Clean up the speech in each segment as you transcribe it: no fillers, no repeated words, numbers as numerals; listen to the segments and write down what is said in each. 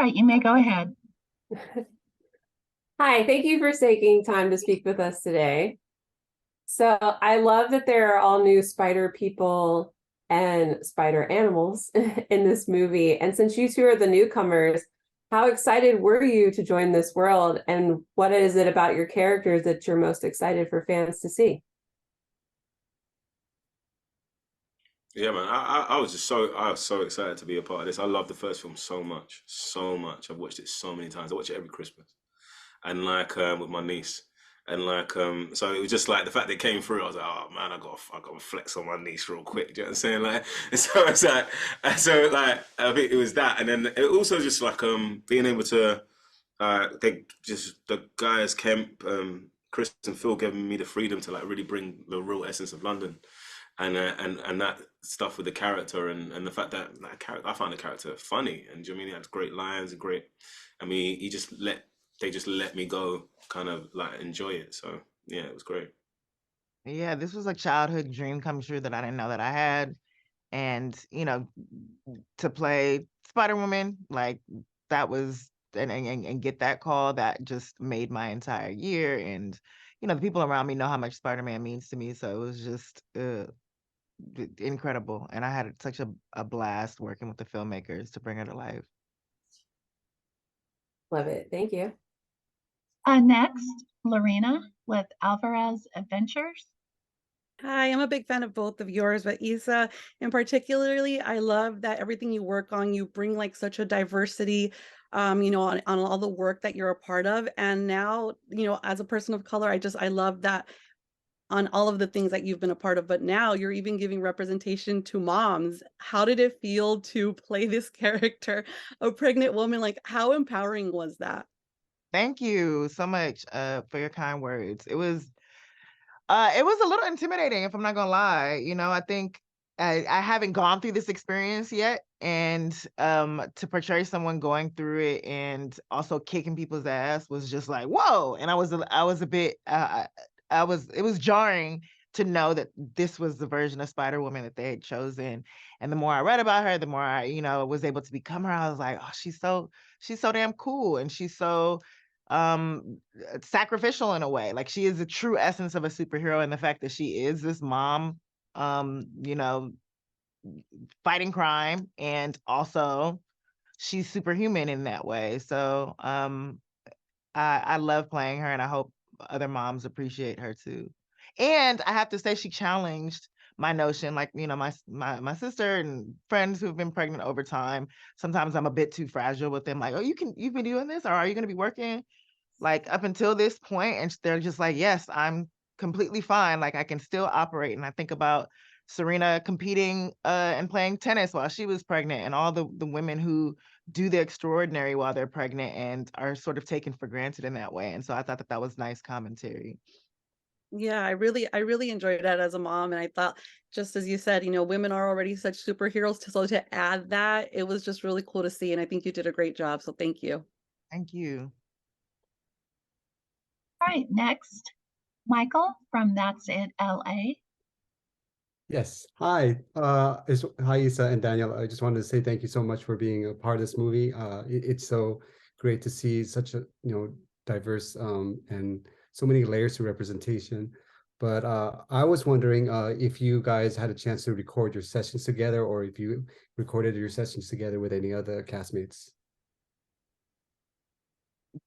right, you may go ahead. Hi, thank you for taking time to speak with us today. So I love that there are all new spider people and spider animals in this movie. And since you two are the newcomers, how excited were you to join this world? And what is it about your characters that you're most excited for fans to see? Yeah, man. I was so excited to be a part of this. I love the first film so much, so much. I've watched it so many times. I watch it every Christmas, and with my niece, and so it was just like the fact that it came through. I was like, oh man, I got to flex on my niece real quick. Do you know what I'm saying? Like, so it's like, I think it was that, and then it also just like being able to the guys Kemp, Chris and Phil giving me the freedom to like really bring the real essence of London and that stuff with the character and the fact that I found the character funny and do you know what I mean he had great lines and great. I mean, they just let me go, kind of like enjoy it. So yeah, it was great. Yeah, this was a childhood dream come true that I didn't know that I had. And, to play Spider-Woman, like that was and get that call, that just made my entire year. And, the people around me know how much Spider-Man means to me. So it was just incredible. And I had such a blast working with the filmmakers to bring her to life. Love it. Thank you. Next, Lorena with Alvarez Adventures. Hi, I'm a big fan of both of yours, but Issa, in particularly, I love that everything you work on, you bring like such a diversity, on all the work that you're a part of. And now, as a person of color, I love that on all of the things that you've been a part of, but now you're even giving representation to moms. How did it feel to play this character, a pregnant woman? Like, how empowering was that? Thank you so much for your kind words. It was a little intimidating, if I'm not gonna lie. I think I haven't gone through this experience yet, and to portray someone going through it and also kicking people's ass was just like whoa. And I was a bit it was jarring to know that this was the version of Spider-Woman that they had chosen. And the more I read about her, the more I was able to become her. I was like, oh, she's so damn cool, and she's so sacrificial in a way. Like, she is the true essence of a superhero, and the fact that she is this mom, you know fighting crime, and also she's superhuman in that way. So I love playing her, and I hope other moms appreciate her too. And I have to say, she challenged my notion. Like, my sister and friends who've been pregnant over time, sometimes I'm a bit too fragile with them. Like, oh, you've been doing this, or are you going to be working like up until this point? And they're just like, yes, I'm completely fine. Like, I can still operate. And I think about Serena competing and playing tennis while she was pregnant, and all the women who do the extraordinary while they're pregnant and are sort of taken for granted in that way. And so I thought that was nice commentary. Yeah, I really enjoyed that as a mom. And I thought, just as you said, women are already such superheroes. So to add that, it was just really cool to see. And I think you did a great job. So thank you. Thank you. All right, next, Michael from That's It LA. Yes. Hi. Hi, Issa and Daniel. I just wanted to say thank you so much for being a part of this movie. It's so great to see such a diverse and so many layers to representation. But I was wondering if you guys had a chance to record your sessions together, or if you recorded your sessions together with any other castmates.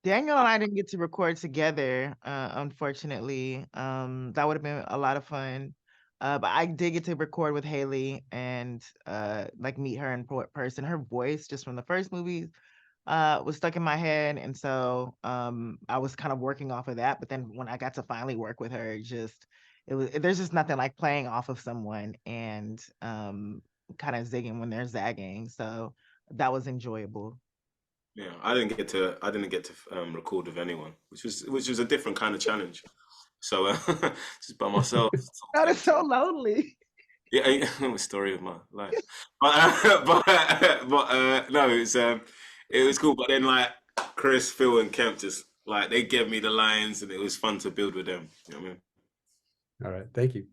Daniel and I didn't get to record together, unfortunately. That would have been a lot of fun. But I did get to record with Haley and like meet her in person. Her voice, just from the first movie, was stuck in my head, and so I was kind of working off of that. But then when I got to finally work with her, there's just nothing like playing off of someone and kind of zigging when they're zagging. So that was enjoyable. Yeah, I didn't get to record with anyone, which was a different kind of challenge. So just by myself. That is so lonely. Yeah, story of my life. But no, it was cool. But then like Chris, Phil, and Kemp just like they gave me the lines, and it was fun to build with them. You know what I mean? All right. Thank you.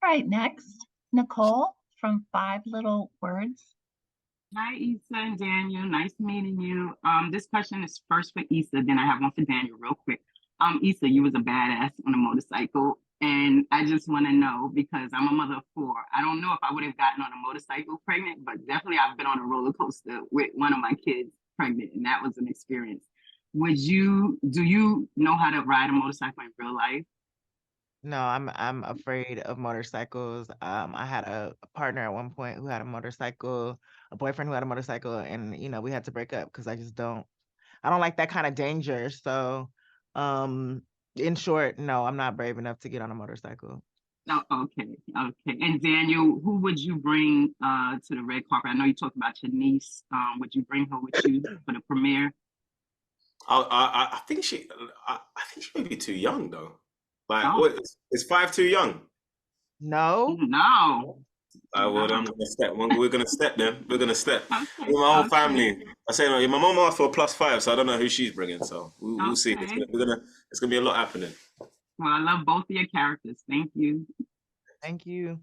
All right, next, Nicole from Five Little Words. Hi, Issa and Daniel. Nice meeting you. This question is first for Issa, then I have one for Daniel real quick. Issa, you was a badass on a motorcycle. And I just want to know, because I'm a mother of four, I don't know if I would have gotten on a motorcycle pregnant, but definitely I've been on a roller coaster with one of my kids pregnant, and that was an experience. Do you know how to ride a motorcycle in real life? No, I'm afraid of motorcycles. I had a partner at one point who had a motorcycle, a boyfriend who had a motorcycle, and we had to break up because I don't like that kind of danger. So, in short, no, I'm not brave enough to get on a motorcycle. Oh, okay, okay. And Daniel, who would you bring to the red carpet? I know you talked about your niece. Would you bring her with you for the premiere? I think I think she may be too young though. Like, Oh. what is 5 too young? No, No. Well, I'm gonna step. We're gonna step then. We're gonna step. Okay, With my whole okay. family. I say no. My mom asked for a +5, so I don't know who she's bringing. So we'll see. Okay. It's gonna be a lot happening. Well, I love both of your characters. Thank you. thank you.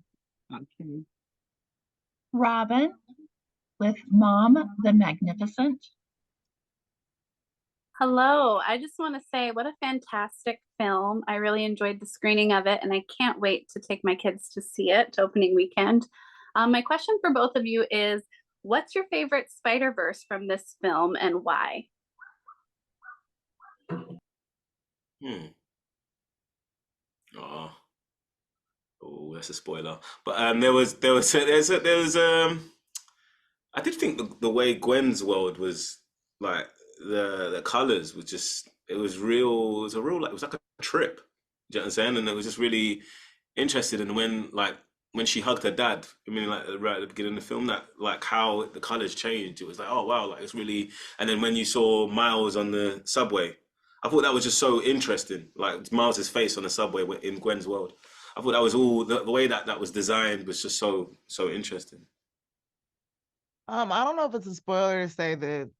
Okay. Robin with Mom the Magnificent. Hello, I just want to say what a fantastic film. I really enjoyed the screening of it, and I can't wait to take my kids to see it opening weekend. My question for both of you is, what's your favorite Spider-Verse from this film and why? Oh, that's a spoiler. But I did think the way Gwen's world was like the colors was just it was real. It was a real like it was like a trip. Do you know what I'm saying? And it was just really interested in when she hugged her dad. I mean, like right at the beginning of the film, that like how the colors changed. It was like, oh wow, like it's really. And then when you saw Miles on the subway, I thought that was just so interesting. Like Miles's face on the subway in Gwen's world. I thought that was all the way that was designed was just so interesting. I don't know if it's a spoiler to say that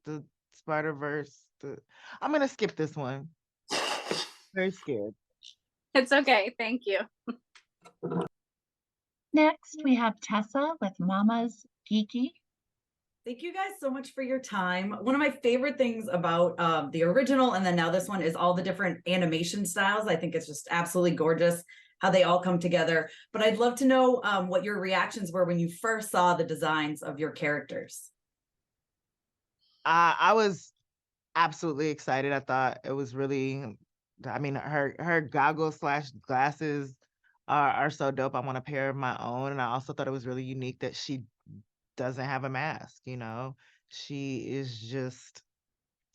the Spider-Verse. I'm gonna skip this one. Very scared. It's okay, thank you. Next, we have Tessa with Mama's Geeky. Thank you guys so much for your time. One of my favorite things about the original and then now this one is all the different animation styles. I think it's just absolutely gorgeous how they all come together. But I'd love to know what your reactions were when you first saw the designs of your characters. I was absolutely excited. I thought it was really, I mean, her goggles / glasses are so dope. I want a pair of my own. And I also thought it was really unique that she doesn't have a mask, She is just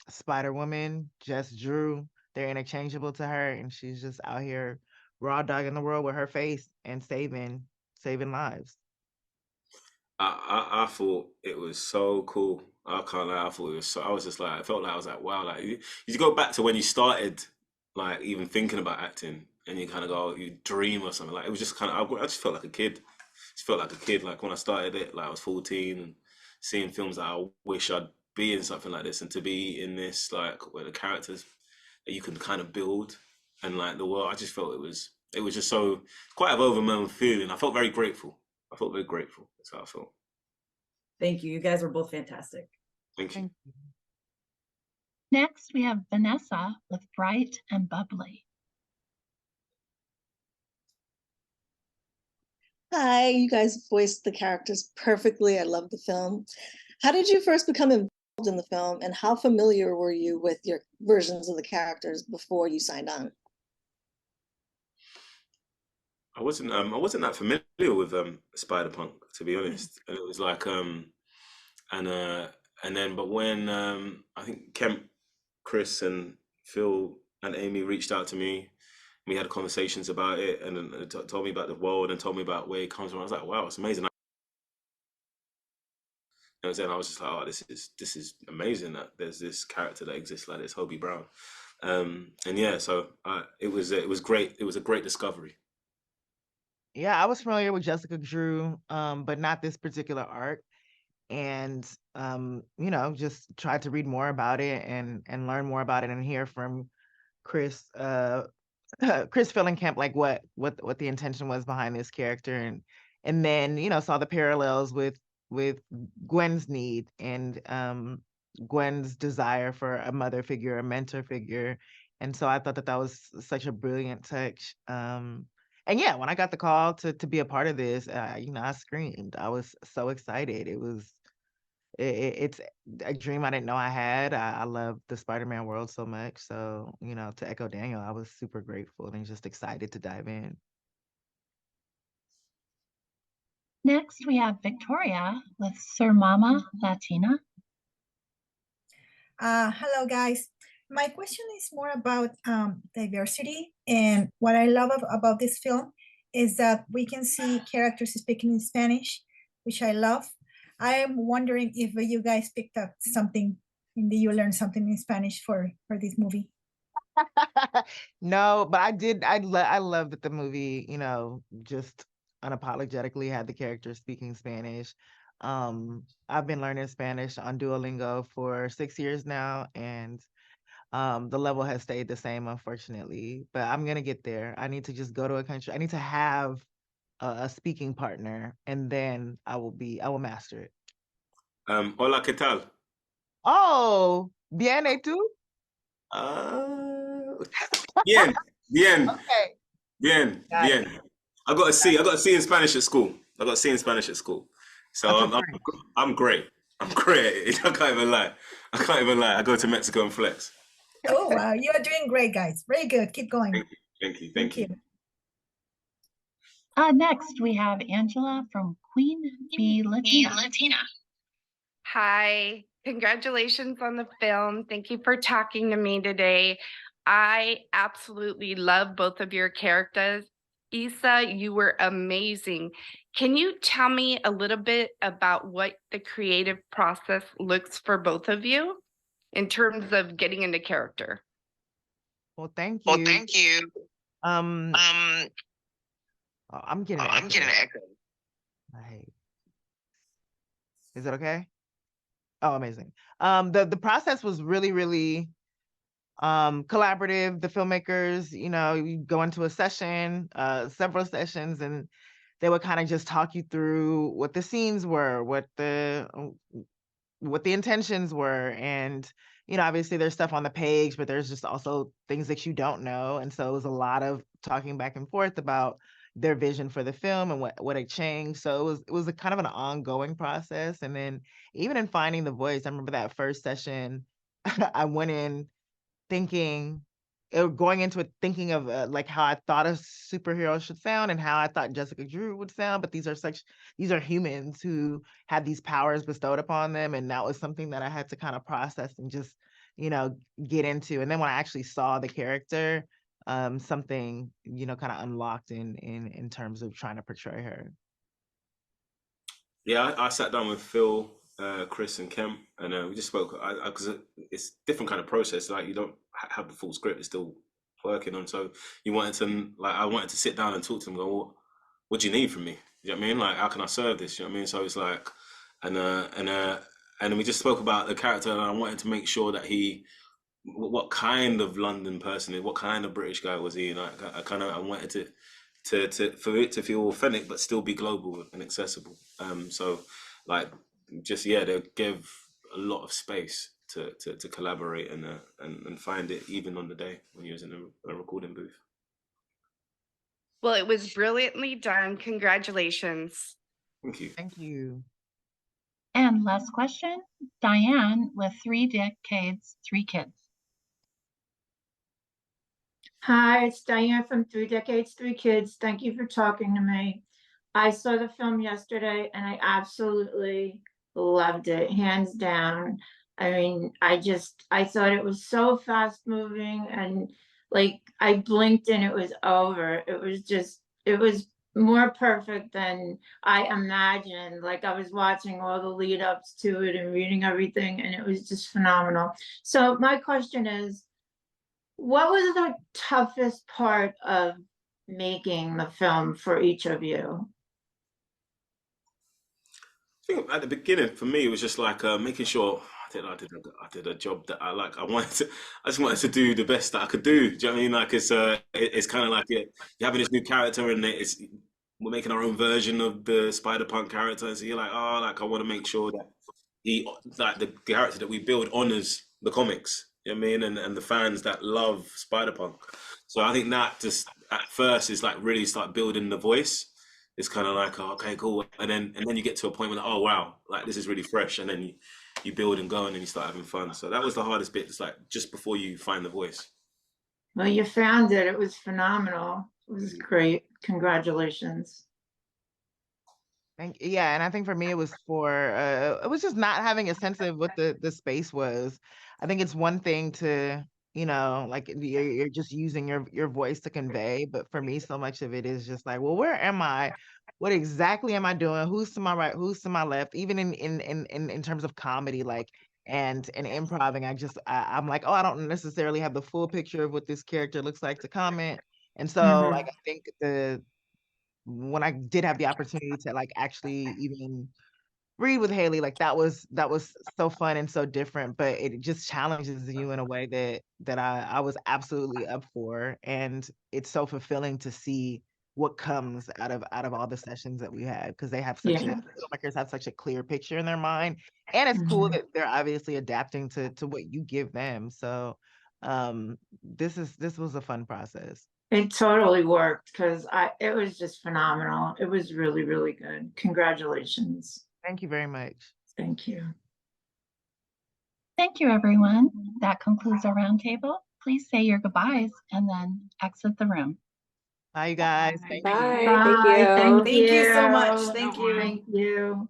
Spider-Woman, just Drew. They're interchangeable to her, and she's just out here raw dogging the world with her face and saving lives. I thought it was so cool. I can't lie. I thought it was so. I was just like, I felt like I was like, wow. Like you go back to when you started, like even thinking about acting, and you kind of go, you dream or something. Like it was just kind of. I just felt like a kid. Just felt like a kid. Like when I started it, like I was 14 and seeing films that I wish I'd be in something like this, and to be in this, like where the characters that you can kind of build and like the world. I just felt it was just so quite an overwhelming feeling. I felt very grateful. I felt very grateful. That's how I felt. Thank you. You guys were both fantastic. Thank you. Next, we have Vanessa with Bright and Bubbly. Hi, you guys voiced the characters perfectly. I love the film. How did you first become involved in the film, and how familiar were you with your versions of the characters before you signed on? I wasn't that familiar with Spider-Punk, to be honest. And it was like and then but when I think Kemp, Chris and Phil and Amy reached out to me, we had conversations about it and told me about the world and told me about where it comes from. I was like, wow, it's amazing. You know what I'm saying? I was just like, oh, this is amazing that there's this character that exists like this, Hobie Brown. And yeah, so it was great. It was a great discovery. Yeah, I was familiar with Jessica Drew, but not this particular arc. And just tried to read more about it and learn more about it and hear from Chris, Chris Fillenkamp, like what the intention was behind this character, and then saw the parallels with with Gwen's need and Gwen's desire for a mother figure, a mentor figure. And so I thought that that was such a brilliant touch. And yeah, when I got the call to be a part of this, I screamed. I was so excited. It's a dream I didn't know I had. I love the Spider-Man world so much. So, to echo Daniel, I was super grateful and just excited to dive in. Next, we have Victoria with Sir Mama Latina. Hello, guys. My question is more about diversity. And what I love about this film is that we can see characters speaking in Spanish, which I love. I am wondering if you guys picked up something, and you learned something in Spanish for this movie. No, but I did. I love that the movie, just unapologetically had the characters speaking Spanish. I've been learning Spanish on Duolingo for 6 years now, and the level has stayed the same, unfortunately. But I'm gonna get there. I need to just go to a country. I need to have a speaking partner, and then I will master it. Hola, ¿qué tal? Oh, bien, ¿y tú? Bien, bien, Okay. bien, Got it. bien. I got a C in Spanish at school. So Okay, I'm great. I'm great. I can't even lie. I go to Mexico and flex. Oh, wow. You are doing great, guys. Very good. Keep going. Thank you. Next, we have Angela from Queen Bee Latina. Hi, congratulations on the film. Thank you for talking to me today. I absolutely love both of your characters. Issa, you were amazing. Can you tell me a little bit about what the creative process looks for both of you in terms of getting into character? Well, thank you. I'm getting an echo. Right. Is it okay? Oh, amazing. The process was really, really collaborative. The filmmakers, you go into a session, several sessions, and they would kind of just talk you through what the scenes were, what the intentions were, and obviously there's stuff on the page, but there's just also things that you don't know, and so it was a lot of talking back and forth about their vision for the film and what had changed. So it was a kind of an ongoing process, and then even in finding the voice, I remember that first session, I went in thinking going into it thinking of like how I thought a superhero should sound and how I thought Jessica Drew would sound, but these are humans who had these powers bestowed upon them, and that was something that I had to kind of process and just get into. And then when I actually saw the character, something kind of unlocked in terms of trying to portray her. Yeah, I sat down with Phil, Chris, and Kem, and we just spoke because it's a different kind of process. Like you don't have the full script; it's still working on. So I wanted to sit down and talk to them. Go, what do you need from me? You know what I mean? Like, how can I serve this? You know what I mean? So it's like, and we just spoke about the character, and I wanted to make sure that what kind of London person, what kind of British guy was he? And I wanted for it to feel authentic but still be global and accessible. So like they give a lot of space to collaborate and find it even on the day when you're in a recording booth. Well, it was brilliantly done. Congratulations. Thank you. And last question, Diane with 3 Decades, 3 Kids. Hi, it's Diane from 3 Decades, 3 Kids. Thank you for talking to me. I saw the film yesterday and I absolutely loved it, hands down. I mean, I thought it was so fast moving, and like I blinked and it was over. It was more perfect than I imagined. Like I was watching all the lead ups to it and reading everything, and it was just phenomenal. So my question is, what was the toughest part of making the film for each of you? I think at the beginning, for me, it was just like making sure I did a job that I like. I just wanted to do the best that I could do. Do you know what I mean? Like it's kind of like you're having this new character, and we're making our own version of the Spider-Punk character. And so you're like, oh, like I want to make sure that the character that we build honors the comics. You know what I mean? And the fans that love Spider-Punk. So I think that just at first is like really start building the voice. It's kind of like, oh, okay, cool. And then you get to a point where, like, oh wow, like this is really fresh. And then you build and go, and then you start having fun. So that was the hardest bit. It's like just before you find the voice. Well, you found it. It was phenomenal. It was great. Congratulations. Yeah, and I think for me it was just not having a sense of what the space was. I think it's one thing to, like you're just using your voice to convey, but for me so much of it is just like, well, where am I? What exactly am I doing? Who's to my right? Who's to my left? Even in terms of comedy, like and improving, I'm like, oh, I don't necessarily have the full picture of what this character looks like to comment. And so like I think when I did have the opportunity to like actually even read with Haley, like that was so fun and so different, but it just challenges you in a way that I was absolutely up for. And it's so fulfilling to see what comes out of all the sessions that we had, because they have filmmakers have such a clear picture in their mind. And it's cool that they're obviously adapting to what you give them. So this was a fun process. It totally worked because it was just phenomenal. It was really, really good. Congratulations. Thank you very much. Thank you. Thank you, everyone. That concludes our roundtable. Please say your goodbyes and then exit the room. Bye, you guys. Bye. Bye. Thank you. Thank you so much. Thank you. Thank you.